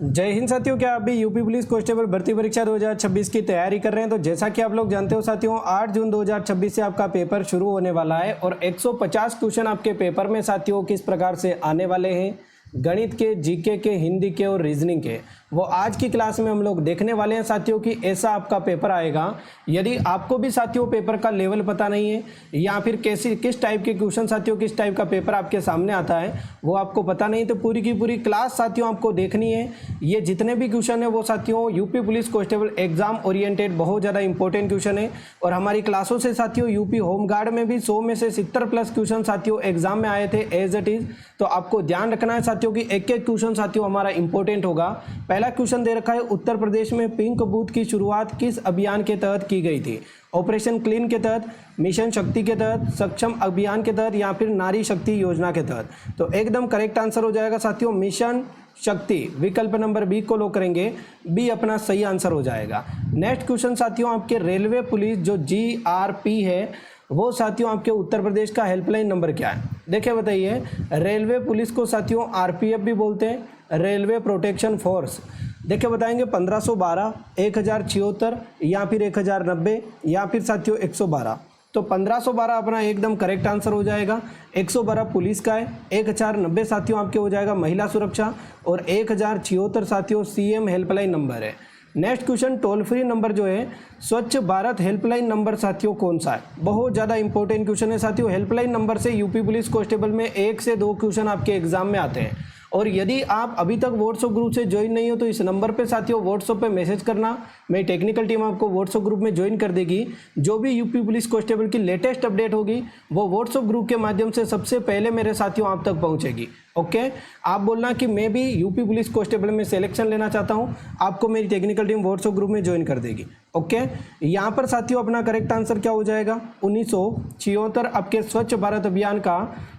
जय हिंद साथियों, क्या आप भी यूपी पुलिस कांस्टेबल भर्ती परीक्षा 2026 की तैयारी कर रहे हैं? तो जैसा कि आप लोग जानते हो साथियों, 8 जून 2026 से आपका पेपर शुरू होने वाला है और 150 क्वेश्चन आपके पेपर में साथियों किस प्रकार से आने वाले हैं, गणित के, जीके के, हिंदी के और रीजनिंग के, वो आज की क्लास में हम लोग देखने वाले हैं साथियों कि ऐसा आपका पेपर आएगा। यदि आपको भी साथियों पेपर का लेवल पता नहीं है या फिर किस टाइप के क्वेश्चन साथियों किस टाइप का पेपर आपके सामने आता है वो आपको पता नहीं, तो पूरी की पूरी क्लास साथियों आपको देखनी है। ये जितने भी क्वेश्चन है वो साथियों UP police constable exam oriented बहुत ज़्यादा इंपॉर्टेंट क्वेश्चन है और हमारी क्लासों से साथियों यूपी होमगार्ड में भी 100 में से 70 प्लस क्वेश्चन साथियों एग्जाम में आए थे एज इट इज। तो आपको ध्यान रखना है साथियों कि एक एक क्वेश्चन साथियों हमारा इंपॉर्टेंट होगा। पहला क्वेश्चन दे रखा है, उत्तर प्रदेश में पिंक बूथ की शुरुआत किस अभियान के तहत की गई थी? ऑपरेशन क्लीन के तहत, मिशन शक्ति के तहत, सक्षम अभियान के तहत या फिर नारी शक्ति योजना के तहत? तो एकदम करेक्ट आंसर हो जाएगा साथियों मिशन शक्ति। विकल्प नंबर बी को लॉक करेंगे, बी अपना सही आंसर हो जाएगा। नेक्स्ट क्वेश्चन साथियों, आपके रेलवे पुलिस जो GRP है वो साथियों आपके उत्तर प्रदेश का हेल्पलाइन नंबर क्या है? देखिए बताइए, रेलवे पुलिस को साथियों RPF भी बोलते हैं, रेलवे प्रोटेक्शन फोर्स। देखिए बताएंगे 1512, 1076 या फिर 1090 या फिर साथियों 112। तो 1512 अपना एकदम करेक्ट आंसर हो जाएगा। 112 पुलिस का है, 1090 साथियों आपके हो जाएगा महिला सुरक्षा और 1076 साथियों CM हेल्पलाइन नंबर है। Next question, toll free number जो है स्वच्छ भारत हेल्पलाइन नंबर साथियों कौन सा है? बहुत ज़्यादा इंपॉर्टेंट क्वेश्चन है साथियों। हेल्पलाइन नंबर से यूपी पुलिस कांस्टेबल में 1 से 2 क्वेश्चन आपके एग्जाम में आते हैं और यदि आप अभी तक व्हाट्सएप ग्रुप से ज्वाइन नहीं हो तो इस नंबर पे साथियों व्हाट्सएप पे मैसेज करना, मेरी टेक्निकल टीम आपको व्हाट्सएप ग्रुप में ज्वाइन कर देगी। जो भी यूपी पुलिस कांस्टेबल की लेटेस्ट अपडेट होगी वो व्हाट्सएप ग्रुप के माध्यम से सबसे पहले मेरे साथियों आप तक पहुंचेगी। ओके, आप बोलना कि मैं भी यूपी पुलिस कांस्टेबल में सिलेक्शन लेना चाहता हूं, आपको मेरी टेक्निकल टीम व्हाट्सएप ग्रुप में ज्वाइन कर देगी। ओके, यहाँ पर साथियों अपना करेक्ट आंसर क्या हो जाएगा? 1976 आपके स्वच्छ भारत अभियान का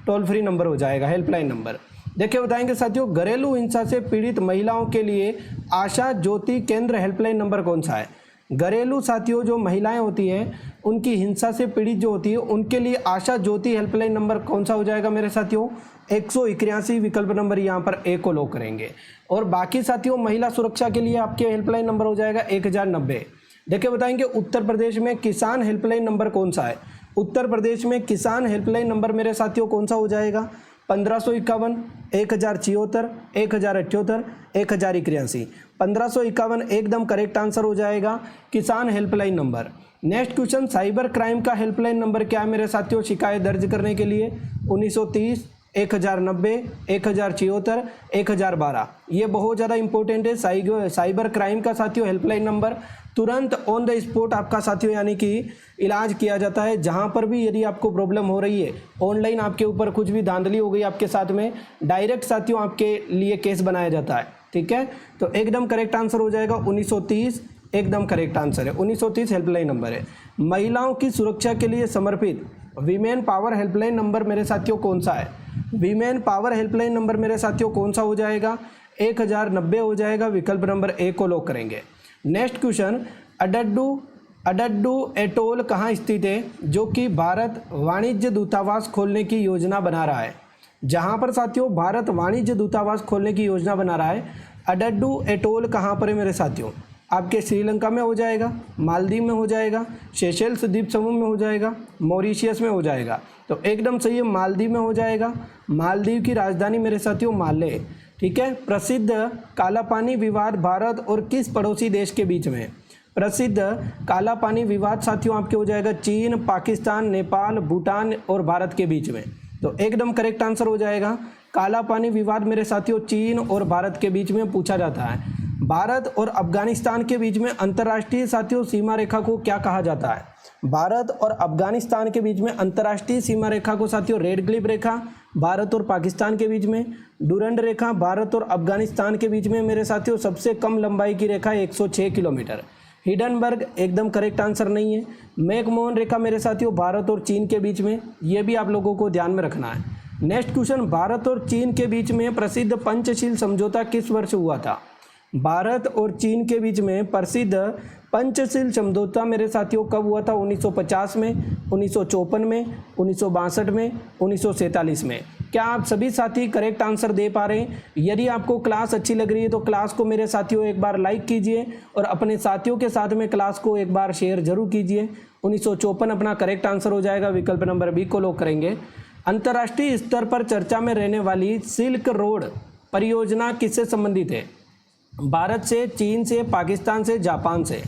टोल फ्री नंबर हो जाएगा, हेल्पलाइन नंबर। देखिए बताएंगे साथियों, घरेलू हिंसा से पीड़ित महिलाओं के लिए आशा ज्योति केंद्र हेल्पलाइन नंबर कौन सा है? घरेलू साथियों जो महिलाएं होती हैं उनकी हिंसा से पीड़ित जो होती है उनके लिए आशा ज्योति हेल्पलाइन नंबर कौन सा हो जाएगा मेरे साथियों? 181। विकल्प नंबर यहाँ पर ए को लॉक करेंगे। और बाकी साथियों महिला सुरक्षा के लिए आपके हेल्पलाइन नंबर हो जाएगा 1090। देखिए बताएंगे उत्तर प्रदेश में किसान हेल्पलाइन नंबर कौन सा है? उत्तर प्रदेश में किसान हेल्पलाइन नंबर मेरे साथियों कौन सा हो जाएगा? 1551, 1076, 1078, 1081। 1551 एकदम करेक्ट आंसर हो जाएगा किसान helpline number. Next question, cyber crime का हेल्पलाइन नंबर क्या है मेरे साथियों शिकायत दर्ज करने के लिए? 1930, 1090, 1076, 1012। ये बहुत ज़्यादा इंपॉर्टेंट है साइबर क्राइम का साथियों हेल्पलाइन नंबर। तुरंत ऑन द स्पॉट आपका साथियों यानी कि इलाज किया जाता है। जहां पर भी यदि आपको प्रॉब्लम हो रही है, ऑनलाइन आपके ऊपर कुछ भी धांधली हो गई आपके साथ में, डायरेक्ट साथियों आपके लिए केस बनाया जाता है। ठीक है, तो एकदम करेक्ट आंसर हो जाएगा 1930, एकदम करेक्ट आंसर है। 1930 हेल्पलाइन नंबर है। महिलाओं की सुरक्षा के लिए समर्पित वीमेन पावर हेल्पलाइन नंबर मेरे साथियों कौन सा है? वीमेन पावर हेल्पलाइन नंबर मेरे साथियों कौन सा हो जाएगा? 1090 हो जाएगा। विकल्प नंबर ए को लॉक करेंगे। नेक्स्ट क्वेश्चन, अडड्डू एटोल कहाँ स्थित है जो कि भारत वाणिज्य दूतावास खोलने की योजना बना रहा है? जहाँ पर साथियों भारत वाणिज्य दूतावास खोलने की योजना बना रहा है, अडड्डू एटोल कहाँ पर है मेरे साथियों? आपके श्रीलंका में हो जाएगा, मालदीव में हो जाएगा, सेशेल्स द्वीप समूह में हो जाएगा, मॉरिशियस में हो जाएगा? तो एकदम सही है, मालदीव में हो जाएगा। मालदीव की राजधानी मेरे साथियों माले। ठीक है, प्रसिद्ध काला पानी विवाद भारत और किस पड़ोसी देश के बीच में? प्रसिद्ध काला पानी विवाद साथियों आपके हो जाएगा चीन, पाकिस्तान, नेपाल, भूटान और भारत के बीच में। तो एकदम करेक्ट आंसर हो जाएगा काला पानी विवाद मेरे साथियों चीन और भारत के बीच में पूछा जाता है। भारत और अफगानिस्तान के बीच में अंतर्राष्ट्रीय साथियों सीमा रेखा को क्या कहा जाता है? भारत और अफगानिस्तान के बीच में अंतर्राष्ट्रीय सीमा रेखा को साथियों रेड क्लिफ रेखा। भारत और पाकिस्तान के बीच में डुरंड रेखा। भारत और अफगानिस्तान के बीच में मेरे साथियों सबसे कम लंबाई की रेखा 106 किलोमीटर। हिडनबर्ग एकदम करेक्ट आंसर नहीं है। मैकमोहन रेखा मेरे साथियों भारत और चीन के बीच में, ये भी आप लोगों को ध्यान में रखना है। नेक्स्ट क्वेश्चन, भारत और चीन के बीच में प्रसिद्ध पंचशील समझौता किस वर्ष हुआ था? भारत और चीन के बीच में प्रसिद्ध पंचशील समझौता मेरे साथियों कब हुआ था? 1950 में, 1954 में, 1962 में, 1947 में। क्या आप सभी साथी करेक्ट आंसर दे पा रहे हैं? यदि आपको क्लास अच्छी लग रही है तो क्लास को मेरे साथियों एक बार लाइक कीजिए और अपने साथियों के साथ में क्लास को एक बार शेयर जरूर कीजिए। 1954 अपना करेक्ट आंसर हो जाएगा, विकल्प नंबर बी को लॉक करेंगे। अंतर्राष्ट्रीय स्तर पर चर्चा में रहने वाली सिल्क रोड परियोजना किससे संबंधित है? भारत से, चीन से, पाकिस्तान से, जापान से।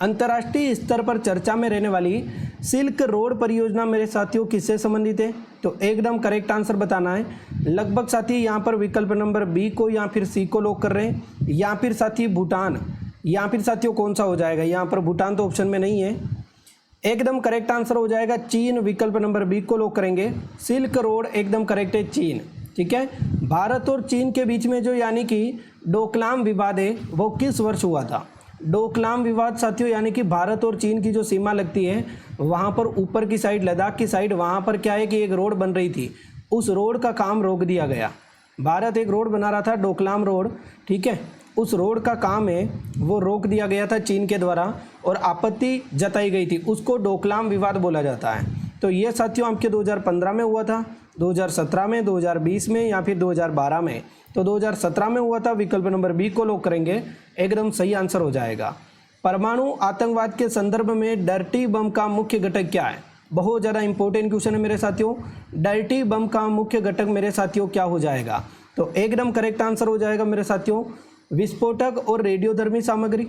अंतर्राष्ट्रीय स्तर पर चर्चा में रहने वाली सिल्क रोड परियोजना मेरे साथियों किससे संबंधित है? तो एकदम करेक्ट आंसर बताना है। लगभग साथी यहाँ पर विकल्प नंबर बी को या फिर सी को लॉक कर रहे हैं, या फिर साथी भूटान, या फिर साथियों कौन सा हो जाएगा? यहाँ पर भूटान तो ऑप्शन में नहीं है। एकदम करेक्ट आंसर हो जाएगा चीन, विकल्प नंबर बी को लॉक करेंगे। सिल्क रोड एकदम करेक्ट है, चीन। ठीक है, भारत और चीन के बीच में जो यानी कि डोकलाम विवाद है वो किस वर्ष हुआ था? डोकलाम विवाद साथियों यानी कि भारत और चीन की जो सीमा लगती है वहाँ पर ऊपर की साइड, लद्दाख की साइड, वहाँ पर क्या है कि एक रोड बन रही थी, उस रोड का काम रोक दिया गया। भारत एक रोड बना रहा था, डोकलाम रोड, ठीक है, उस रोड का काम है वो रोक दिया गया था चीन के द्वारा और आपत्ति जताई गई थी, उसको डोकलाम विवाद बोला जाता है। तो ये साथियों आपके 2015 में हुआ था, 2017 में, 2020 में या फिर 2012 में? तो 2017 में हुआ था, विकल्प नंबर बी को लॉक करेंगे, एकदम सही आंसर हो जाएगा। परमाणु आतंकवाद के संदर्भ में डर्टी बम का मुख्य घटक क्या है? बहुत ज़्यादा इंपॉर्टेंट क्वेश्चन है मेरे साथियों। डर्टी बम का मुख्य घटक मेरे साथियों क्या हो जाएगा? तो एकदम करेक्ट आंसर हो जाएगा मेरे साथियों विस्फोटक और रेडियोधर्मी सामग्री,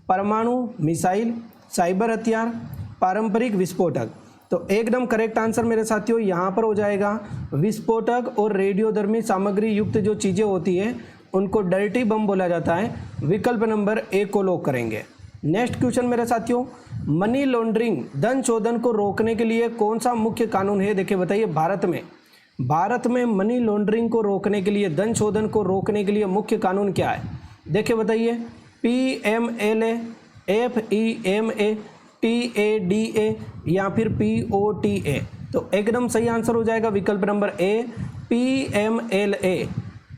परमाणु मिसाइल, साइबर हथियार, पारंपरिक विस्फोटक। तो एकदम करेक्ट आंसर मेरे साथियों यहाँ पर हो जाएगा विस्फोटक और रेडियोधर्मी सामग्री युक्त जो चीज़ें होती है उनको डर्टी बम बोला जाता है, विकल्प नंबर ए को लॉक करेंगे। नेक्स्ट क्वेश्चन मेरे साथियों, मनी लॉन्ड्रिंग धन शोधन को रोकने के लिए कौन सा मुख्य कानून है? देखिए बताइए, भारत में मनी लॉन्ड्रिंग को रोकने के लिए, धन शोधन को रोकने के लिए मुख्य कानून क्या है? देखिए बताइए, PMLA, FEMA, TADA या फिर POTA। तो एकदम सही आंसर हो जाएगा विकल्प नंबर ए, PMLA,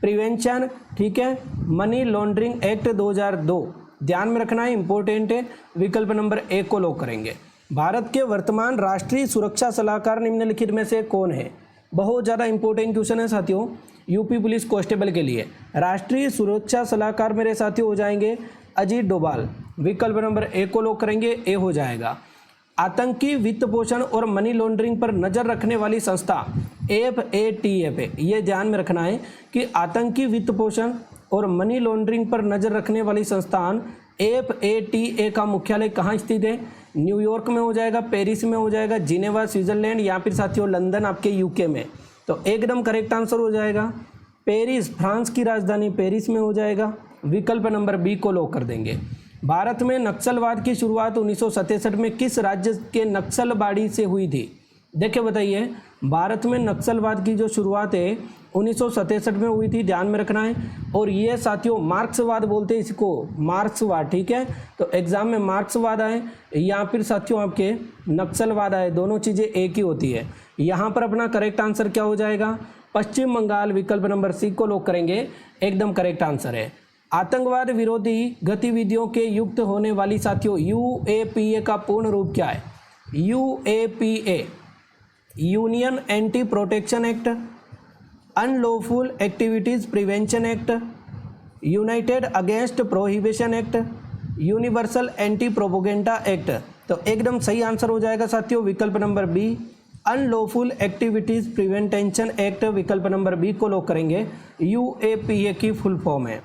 प्रिवेंशन, ठीक है, मनी लॉन्ड्रिंग एक्ट 2002। ध्यान में रखना है, इंपॉर्टेंट है, विकल्प नंबर ए को लॉक करेंगे। भारत के वर्तमान राष्ट्रीय सुरक्षा सलाहकार निम्नलिखित में से कौन है? बहुत ज़्यादा इंपॉर्टेंट क्वेश्चन है साथियों यूपी पुलिस कांस्टेबल के लिए। राष्ट्रीय सुरक्षा सलाहकार मेरे साथियों हो जाएंगे अजीत डोभाल, विकल्प नंबर ए को लॉक करेंगे, ए हो जाएगा। आतंकी वित्त पोषण और मनी लॉन्ड्रिंग पर नज़र रखने वाली संस्था FATF है। ये ध्यान में रखना है कि आतंकी वित्त पोषण और मनी लॉन्ड्रिंग पर नज़र रखने वाली संस्थान FATA का मुख्यालय कहाँ स्थित है? न्यूयॉर्क में हो जाएगा, पेरिस में हो जाएगा, जिनेवा स्विट्जरलैंड या फिर साथियों लंदन आपके UK में। तो एकदम करेक्ट आंसर हो जाएगा पेरिस, फ्रांस की राजधानी पेरिस में हो जाएगा, विकल्प नंबर बी को लॉक कर देंगे। भारत में नक्सलवाद की शुरुआत 1967 में किस राज्य के नक्सलवाड़ी से हुई थी? देखिए बताइए, भारत में नक्सलवाद की जो शुरुआत है 1967 में हुई थी, ध्यान में रखना है। और ये साथियों मार्क्सवाद बोलते हैं इसको, मार्क्सवाद, ठीक है। तो एग्जाम में मार्क्सवाद आए या फिर साथियों आपके नक्सलवाद आए, दोनों चीज़ें एक ही होती है। यहाँ पर अपना करेक्ट आंसर क्या हो जाएगा? पश्चिम बंगाल, विकल्प नंबर सी को लॉक करेंगे, एकदम करेक्ट आंसर है। आतंकवाद विरोधी गतिविधियों के युक्त होने वाली साथियों UAPA का पूर्ण रूप क्या है? UAPA, union anti protection act, unlawful activities prevention act, united against prohibition act, universal anti propaganda act. तो एकदम सही आंसर हो जाएगा साथियों विकल्प नंबर B, unlawful activities prevention act, विकल्प नंबर बी को लॉक करेंगे। UAPA की फुल फॉर्म है।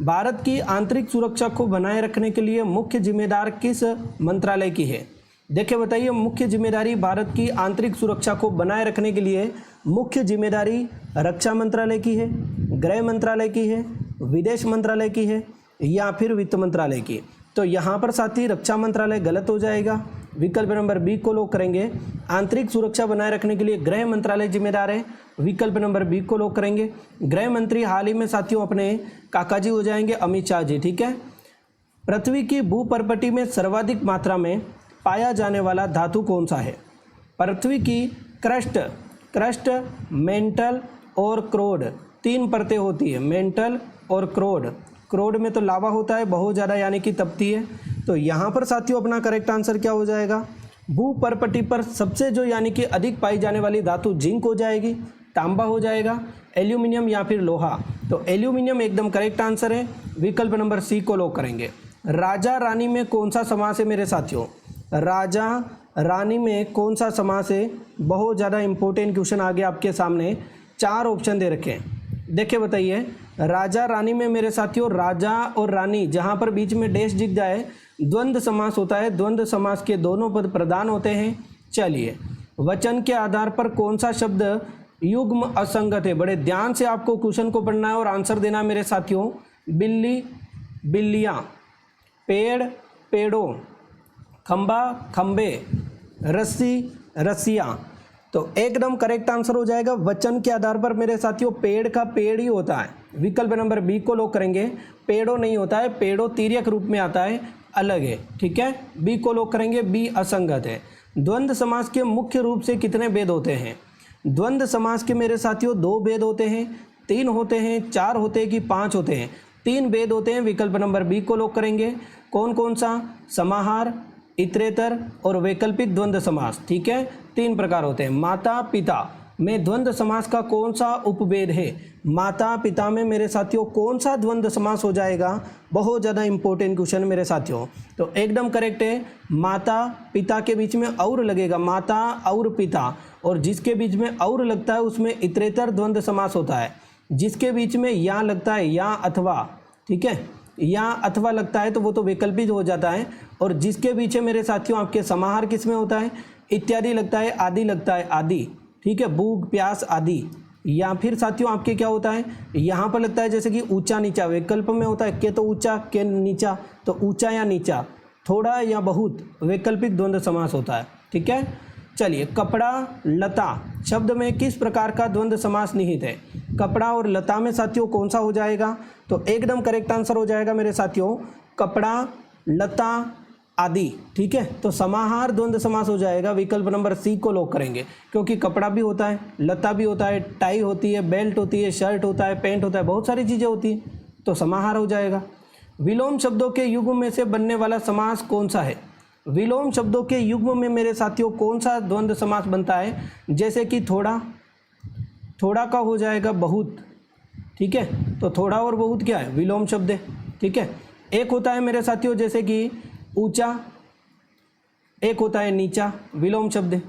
भारत की आंतरिक सुरक्षा को बनाए रखने के लिए मुख्य जिम्मेदार किस मंत्रालय की है? देखिए बताइए, मुख्य जिम्मेदारी भारत की आंतरिक सुरक्षा को बनाए रखने के लिए मुख्य जिम्मेदारी रक्षा मंत्रालय की है, गृह मंत्रालय की है, विदेश मंत्रालय की है या फिर वित्त मंत्रालय की। तो यहाँ पर साथी रक्षा मंत्रालय गलत हो जाएगा, विकल्प नंबर बी को लॉक करेंगे। आंतरिक सुरक्षा बनाए रखने के लिए गृह मंत्रालय जिम्मेदार है, विकल्प नंबर बी को लॉक करेंगे। गृह मंत्री हाल ही में साथियों अपने काकाजी हो जाएंगे अमित शाह जी, ठीक है। पृथ्वी की भूपर्पटी में सर्वाधिक मात्रा में पाया जाने वाला धातु कौन सा है? पृथ्वी की क्रस्ट, मेंटल और क्रोड, तीन परतें होती है, मेंटल और क्रोड। क्रोड में तो लावा होता है बहुत ज़्यादा, यानी कि तपती है। तो यहाँ पर साथियों अपना करेक्ट आंसर क्या हो जाएगा? भूपर्पटी पर सबसे जो यानी कि अधिक पाई जाने वाली धातु जिंक हो जाएगी, तांबा हो जाएगा, एल्यूमिनियम या फिर लोहा। तो एल्यूमिनियम एकदम करेक्ट आंसर है, विकल्प नंबर सी को लॉक करेंगे। राजा रानी में कौन सा समास है मेरे साथियों? राजा रानी में कौन सा समास है? बहुत ज़्यादा इंपॉर्टेंट क्वेश्चन आ गया आपके सामने, 4 ऑप्शन दे रखे हैं। देखिए बताइए, राजा रानी में मेरे साथियों राजा और रानी जहाँ पर बीच में डैश दिख जाए द्वंद्व समास होता है, द्वंद्व समास के दोनों पद प्रधान होते हैं। चलिए, वचन के आधार पर कौन सा शब्द युग्म असंगत है? बड़े ध्यान से आपको क्वेश्चन को पढ़ना है और आंसर देना है मेरे साथियों। बिल्ली बिल्लियाँ, पेड़ पेड़ों, खंबा खंबे, रस्सी रस्सियाँ। तो एकदम करेक्ट आंसर हो जाएगा वचन के आधार पर मेरे साथियों पेड़ का पेड़ ही होता है, विकल्प नंबर बी को लॉक करेंगे। पेड़ों नहीं होता है, पेड़ों तिर्यक रूप में आता है, अलग है, ठीक है, बी को लॉक करेंगे, बी असंगत है। द्वंद्व समास के मुख्य रूप से कितने भेद होते हैं? द्वंद्व समास के मेरे साथियों 2 भेद होते हैं, 3 होते हैं, 4 होते हैं कि 5 होते हैं? 3 भेद होते हैं, विकल्प नंबर बी को लॉक करेंगे। कौन कौन सा? समाहार, इतरेतर और वैकल्पिक द्वंद्व समास, ठीक है, 3 प्रकार होते हैं। माता पिता में द्वंद्व समास का कौन सा उपभेद है? माता पिता में मेरे साथियों कौन सा द्वंद्व समास हो जाएगा? बहुत ज़्यादा इंपॉर्टेंट क्वेश्चन मेरे साथियों। तो एकदम करेक्ट है, माता पिता के बीच में और लगेगा, माता और पिता, और जिसके बीच में और लगता है उसमें इतरेतर द्वंद्व समास होता है। जिसके बीच में या लगता है, या अथवा, ठीक है, या अथवा लगता है तो वो तो वैकल्पिक हो जाता है। और जिसके पीछे मेरे साथियों आपके समाहार किस में होता है? इत्यादि लगता है, आदि लगता है, आदि, ठीक है, भूख प्यास आदि। या फिर साथियों आपके क्या होता है, यहाँ पर लगता है जैसे कि ऊंचा नीचा, वैकल्प में होता है के तो ऊंचा के नीचा, तो ऊंचा या नीचा, थोड़ा या बहुत, वैकल्पिक द्वंद्व समास होता है, ठीक है। चलिए, कपड़ा लता शब्द में किस प्रकार का द्वंद्व समास निहित है? कपड़ा और लता में साथियों कौन सा हो जाएगा? तो एकदम करेक्ट आंसर हो जाएगा मेरे साथियों कपड़ा लता आदि, ठीक है। तो समाहार द्वंद्व समास हो जाएगा, विकल्प नंबर सी को लॉक करेंगे, क्योंकि कपड़ा भी होता है, लता भी होता है, टाई होती है, बेल्ट होती है, शर्ट होता है, पैंट होता है, बहुत सारी चीज़ें होती हैं, तो समाहार हो जाएगा। विलोम शब्दों के युग्म में से बनने वाला समास कौन सा है? विलोम शब्दों के युग्म में मेरे साथियों कौन सा द्वंद्व समास बनता है? जैसे कि थोड़ा, थोड़ा का हो जाएगा बहुत, ठीक है, तो थोड़ा और बहुत क्या है? विलोम शब्द है, ठीक है। एक होता है मेरे साथियों जैसे कि ऊंचा, एक होता है नीचा, विलोम शब्द है,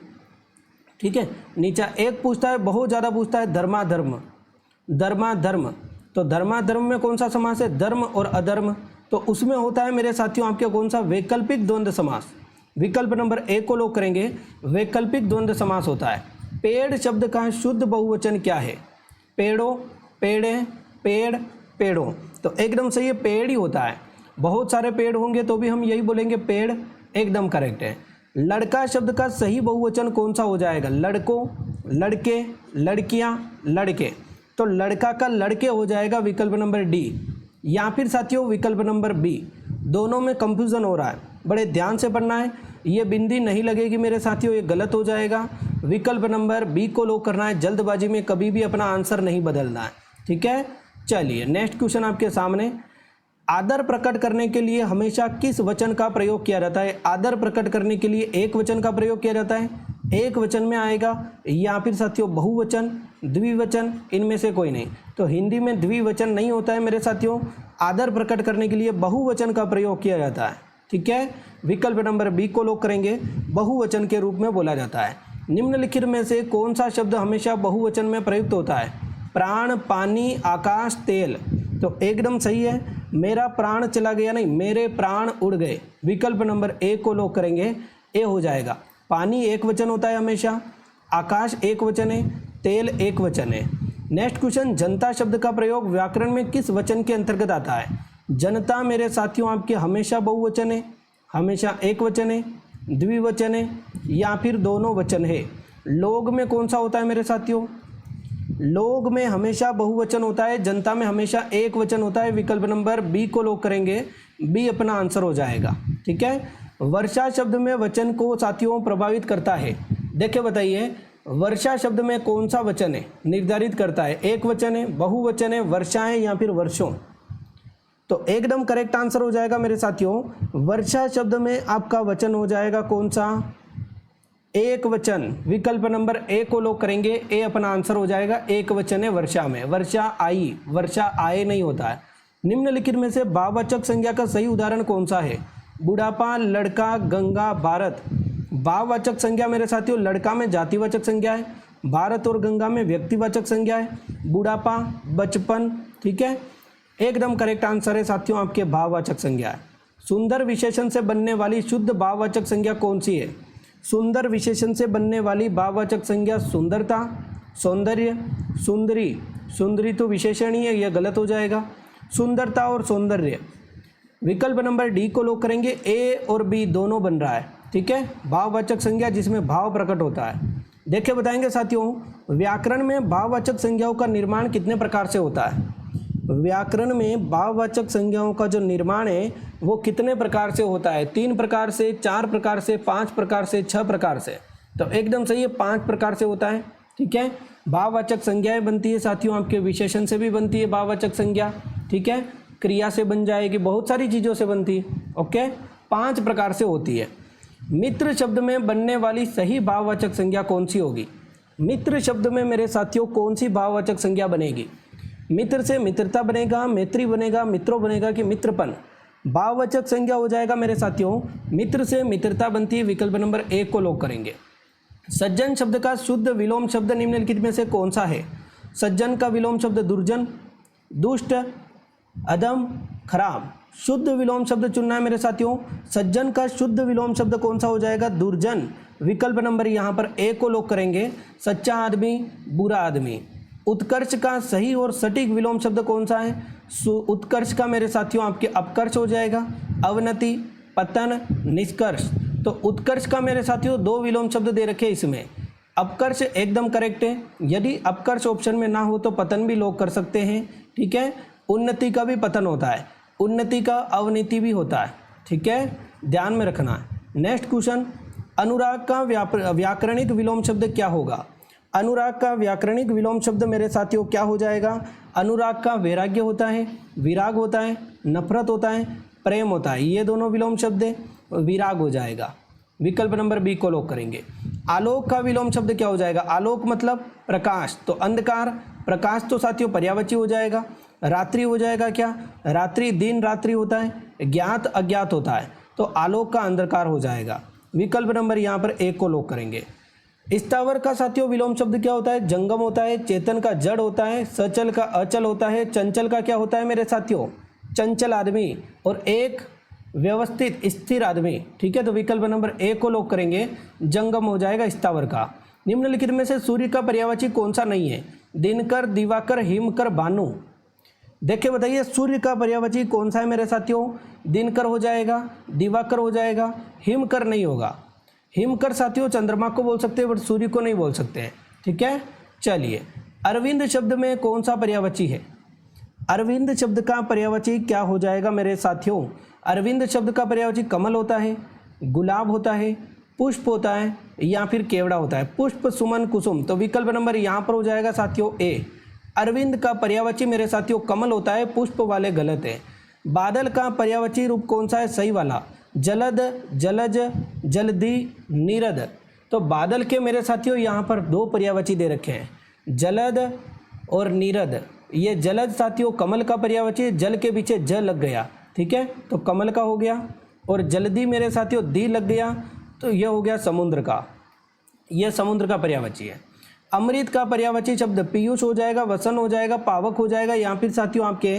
ठीक है, नीचा। एक पूछता है, बहुत ज़्यादा पूछता है धर्माधर्म, धर्माधर्म, तो धर्माधर्म में कौन सा समास है? धर्म और अधर्म, तो उसमें होता है मेरे साथियों आपके कौन सा? वैकल्पिक द्वंद्व समास, विकल्प नंबर ए को लॉक करेंगे, वैकल्पिक द्वंद्व समास होता है। पेड़ शब्द का शुद्ध बहुवचन क्या है? पेड़ों, पेड़े, पेड़, पेड़ों, तो एकदम सही है, पेड़ ही होता है। बहुत सारे पेड़ होंगे तो भी हम यही बोलेंगे पेड़, एकदम करेक्ट है। लड़का शब्द का सही बहुवचन कौन सा हो जाएगा? लड़कों, लड़के, लड़कियां, लड़के, तो लड़का का लड़के हो जाएगा, विकल्प नंबर डी, या फिर साथियों विकल्प नंबर बी। दोनों में कंफ्यूजन हो रहा है, बड़े ध्यान से पढ़ना है, ये बिंदी नहीं लगेगी मेरे साथियों, ये गलत हो जाएगा। विकल्प नंबर बी को लॉक करना है, जल्दबाजी में कभी भी अपना आंसर नहीं बदलना है, ठीक है। चलिए, नेक्स्ट क्वेश्चन आपके सामने। आदर प्रकट करने के लिए हमेशा किस वचन का प्रयोग किया जाता है? आदर प्रकट करने के लिए एक वचन का प्रयोग किया जाता है, एक वचन में आएगा, या फिर साथियों बहुवचन, द्विवचन, इनमें से कोई नहीं। तो हिंदी में द्विवचन नहीं होता है मेरे साथियों, आदर प्रकट करने के लिए बहुवचन का प्रयोग किया जाता है, ठीक है। विकल्प नंबर बी को लॉक करेंगे, बहुवचन के रूप में बोला जाता है। निम्नलिखित में से कौन सा शब्द हमेशा बहुवचन में प्रयुक्त होता है? प्राण, पानी, आकाश, तेल, तो एकदम सही है। मेरा प्राण चला गया नहीं, मेरे प्राण उड़ गए, विकल्प नंबर ए को लॉक करेंगे, ए हो जाएगा। पानी एक वचन होता है हमेशा, आकाश एक वचन है, तेल एक वचन है। नेक्स्ट क्वेश्चन, जनता शब्द का प्रयोग व्याकरण में किस वचन के अंतर्गत आता है? जनता मेरे साथियों आपके हमेशा बहुवचन है, हमेशा एक वचन है, द्विवचन है, या फिर दोनों वचन है। लोग में कौन सा होता है मेरे साथियों? लोग में हमेशा बहुवचन होता है, जनता में हमेशा एक वचन होता है, विकल्प नंबर बी को लॉक करेंगे, बी अपना आंसर हो जाएगा, ठीक है। वर्षा शब्द में वचन को साथियों प्रभावित करता है, देखिए बताइए, वर्षा शब्द में कौन सा वचन है निर्धारित करता है? एक वचन है, बहुवचन है, वर्षाएं, या फिर वर्षों, तो एकदम करेक्ट आंसर हो जाएगा मेरे साथियों, वर्षा शब्द में आपका वचन हो जाएगा कौन सा? एक वचन, विकल्प नंबर ए को लोग करेंगे, ए अपना आंसर हो जाएगा। एक वचन है वर्षा में, वर्षा आई, वर्षा आए नहीं होता है। निम्नलिखित में से भाववाचक संज्ञा का सही उदाहरण कौन सा है? बुढ़ापा, लड़का, गंगा, भारत। भाववाचक संज्ञा मेरे साथियों, लड़का में जातिवाचक संज्ञा है, भारत और गंगा में व्यक्तिवाचक संज्ञा है, बुढ़ापा, बचपन, ठीक है, एकदम करेक्ट आंसर है साथियों आपके भाववाचक संज्ञा है। सुंदर विशेषण से बनने वाली शुद्ध भाववाचक संज्ञा कौन सी है? सुंदर विशेषण से बनने वाली भाववाचक संज्ञा सुंदरता, सौंदर्य, सुंदरी। सुंदरी तो विशेषण ही है, यह गलत हो जाएगा। सुंदरता और सौंदर्य। विकल्प नंबर डी को लोग करेंगे, ए और बी दोनों बन रहा है, ठीक है। भाववाचक संज्ञा जिसमें भाव प्रकट होता है। देखिए बताएंगे साथियों, व्याकरण में भाववाचक संज्ञाओं का निर्माण कितने प्रकार से होता है? व्याकरण में भाववाचक संज्ञाओं का जो निर्माण है वो कितने प्रकार से होता है? 3 प्रकार से, 4 प्रकार से, 5 प्रकार से, 6 प्रकार से। तो एकदम सही है, 5 प्रकार से होता है, ठीक है। भाववाचक संज्ञाएं बनती है साथियों आपके, विशेषण से भी बनती है भाववाचक संज्ञा, ठीक है, क्रिया से बन जाएगी, बहुत सारी चीज़ों से बनती है, ओके। 5 प्रकार से होती है। मित्र शब्द में बनने वाली सही भाववाचक संज्ञा कौन सी होगी? मित्र शब्द में मेरे साथियों कौन सी भाववाचक संज्ञा बनेगी? मित्र से मित्रता बनेगा, मैत्री बनेगा, मित्रों बनेगा कि मित्रपन? भाववाचक संज्ञा हो जाएगा मेरे साथियों, मित्र से मित्रता बनती है, विकल्प नंबर ए को लोग करेंगे। सज्जन शब्द का शुद्ध विलोम शब्द निम्नलिखित में से कौन सा है? सज्जन का विलोम शब्द दुर्जन, दुष्ट, अधम, खराब। शुद्ध विलोम शब्द चुनना है मेरे साथियों। सज्जन का शुद्ध विलोम शब्द कौन सा हो जाएगा? दुर्जन। विकल्प नंबर यहाँ पर ए को लोग करेंगे, सच्चा आदमी, बुरा आदमी। उत्कर्ष का सही और सटीक विलोम शब्द कौन सा है? उत्कर्ष का मेरे साथियों आपके अपकर्ष हो जाएगा, अवनति, पतन, निष्कर्ष। तो उत्कर्ष का मेरे साथियों 2 विलोम शब्द दे रखे इसमें। अपकर्ष एकदम करेक्ट है, यदि अपकर्ष ऑप्शन में ना हो तो पतन भी लोग कर सकते हैं, ठीक है। उन्नति का भी पतन होता है, उन्नति का अवनति भी होता है, ठीक है, ध्यान में रखना है। नेक्स्ट क्वेश्चन, अनुराग का व्याकरणिक विलोम शब्द क्या होगा? अनुराग का व्याकरणिक विलोम शब्द मेरे साथियों क्या हो जाएगा? अनुराग का वैराग्य होता है, विराग होता है, नफरत होता है, प्रेम होता है, ये दोनों विलोम शब्द है, विराग हो जाएगा। विकल्प नंबर बी को लोग करेंगे। आलोक का विलोम शब्द क्या हो जाएगा? आलोक मतलब प्रकाश, तो अंधकार, प्रकाश तो साथियों पर्यायवाची हो जाएगा। रात्रि हो जाएगा क्या? रात्रि दिन रात्रि होता है, ज्ञात अज्ञात होता है, तो आलोक का अंधकार हो जाएगा। विकल्प नंबर यहाँ पर ए को लोग करेंगे। स्थावर का साथियों विलोम शब्द क्या होता है? जंगम होता है, चेतन का जड़ होता है, सचल का अचल होता है, चंचल का क्या होता है मेरे साथियों? चंचल आदमी, और एक व्यवस्थित स्थिर आदमी, ठीक है। तो विकल्प नंबर ए को लोग करेंगे, जंगम हो जाएगा स्थावर का। निम्नलिखित में से सूर्य का पर्यायवाची कौन सा नहीं है? दिनकर, दिवाकर, हिमकर, भानु। देखिए बताइए, सूर्य का पर्यायवाची कौन सा है मेरे साथियों? दिनकर हो जाएगा, दिवाकर हो जाएगा, हिमकर नहीं होगा। हिमकर साथियों चंद्रमा को बोल सकते हैं बट सूर्य को नहीं बोल सकते हैं, ठीक है। चलिए, अरविंद शब्द में कौन सा पर्यायवाची है? अरविंद शब्द का पर्यायवाची क्या हो जाएगा मेरे साथियों? अरविंद शब्द का पर्यायवाची कमल होता है, गुलाब होता है, पुष्प होता है, या फिर केवड़ा होता है। पुष्प, सुमन, कुसुम। तो विकल्प नंबर यहाँ पर हो जाएगा साथियों ए। अरविंद का पर्यायवाची मेरे साथियों कमल होता है, पुष्प वाले गलत है। बादल का पर्यायवाची रूप कौन सा है? सही वाला, जलद, जलज, जल्दी, नीरद। तो बादल के मेरे साथियों यहाँ पर 2 पर्यायवाची दे रखे हैं, जलद और नीरद। ये जलद साथियों कमल का पर्यायवाची, जल के पीछे ज लग गया, ठीक है, तो कमल का हो गया। और जल्दी मेरे साथियों दी लग गया, तो यह हो गया समुद्र का, यह समुद्र का पर्यायवाची है। अमृत का पर्यायवाची शब्द पीयूष हो जाएगा, वसन हो जाएगा, पावक हो जाएगा, या फिर साथियों आपके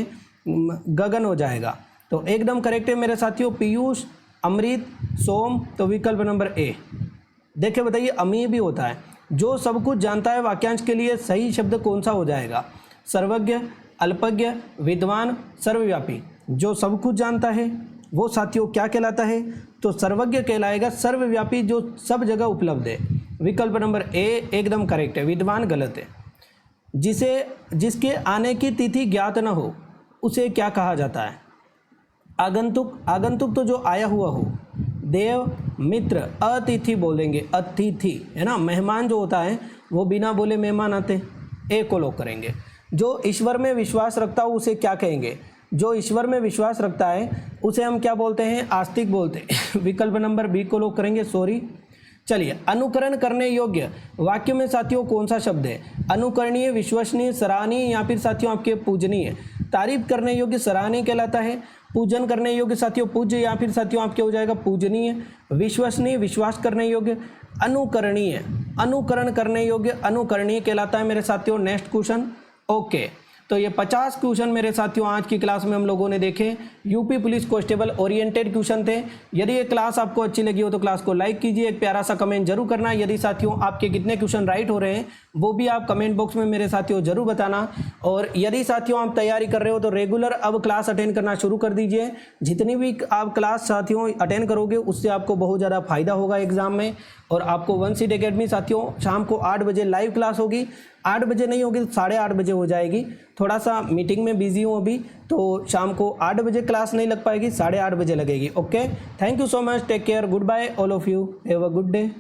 गगन हो जाएगा। तो एकदम करेक्ट है मेरे साथियों, पीयूष, अमृत, सोम। तो विकल्प नंबर ए। देखिए बताइए, अमी भी होता है, जो सब कुछ जानता है, वाक्यांश के लिए सही शब्द कौन सा हो जाएगा? सर्वज्ञ, अल्पज्ञ, विद्वान, सर्वव्यापी। जो सब कुछ जानता है वो साथियों क्या कहलाता है? तो सर्वज्ञ कहलाएगा। सर्वव्यापी जो सब जगह उपलब्ध है। विकल्प नंबर ए एकदम करेक्ट है, विद्वान गलत है। जिसके आने की तिथि ज्ञात न हो उसे क्या कहा जाता है? आगंतुक, आगंतुक तो जो आया हुआ हो। देव, मित्र, अतिथि बोलेंगे, अतिथि है ना, मेहमान जो होता है वो बिना बोले मेहमान आते, ए को लोग करेंगे। जो ईश्वर में विश्वास रखता हो उसे क्या कहेंगे? जो ईश्वर में विश्वास रखता है उसे हम क्या बोलते हैं? आस्तिक बोलते हैं। विकल्प नंबर बी को लोग करेंगे, सॉरी। चलिए, अनुकरण करने योग्य वाक्य में साथियों कौन सा शब्द है? अनुकरणीय, विश्वसनीय, सराहनीय या फिर साथियों आपके पूजनीय। तारीफ करने योग्य सराहनीय कहलाता है, पूजन करने योग्य साथियों पूज्य या फिर साथियों आपके हो जाएगा पूजनीय, विश्वसनीय विश्वास करने योग्य, अनुकरणीय अनुकरण करने योग्य अनुकरणीय कहलाता है मेरे साथियों। Next question. ओके, तो ये 50 क्वेश्चन मेरे साथियों आज की क्लास में हम लोगों ने देखे। UP police constable oriented question थे। यदि ये क्लास आपको अच्छी लगी हो तो क्लास को लाइक कीजिए, एक प्यारा सा कमेंट जरूर करना। यदि साथियों आपके कितने क्वेश्चन राइट हो रहे हैं वो भी आप कमेंट बॉक्स में मेरे साथियों जरूर बताना। और यदि साथियों आप तैयारी कर रहे हो तो रेगुलर अब क्लास अटेंड करना शुरू कर दीजिए। जितनी भी आप क्लास साथियों अटेंड करोगे उससे आपको बहुत ज़्यादा फायदा होगा एग्जाम में। और आपको वन सीट एकेडमी साथियों शाम को 8 बजे लाइव क्लास होगी। 8 बजे नहीं होगी तो 8:30 बजे हो जाएगी। थोड़ा सा मीटिंग में बिजी हूँ अभी, तो शाम को 8 बजे क्लास नहीं लग पाएगी, 8:30 बजे लगेगी। Okay, thank you so much, take care, good bye all of you, have a good day.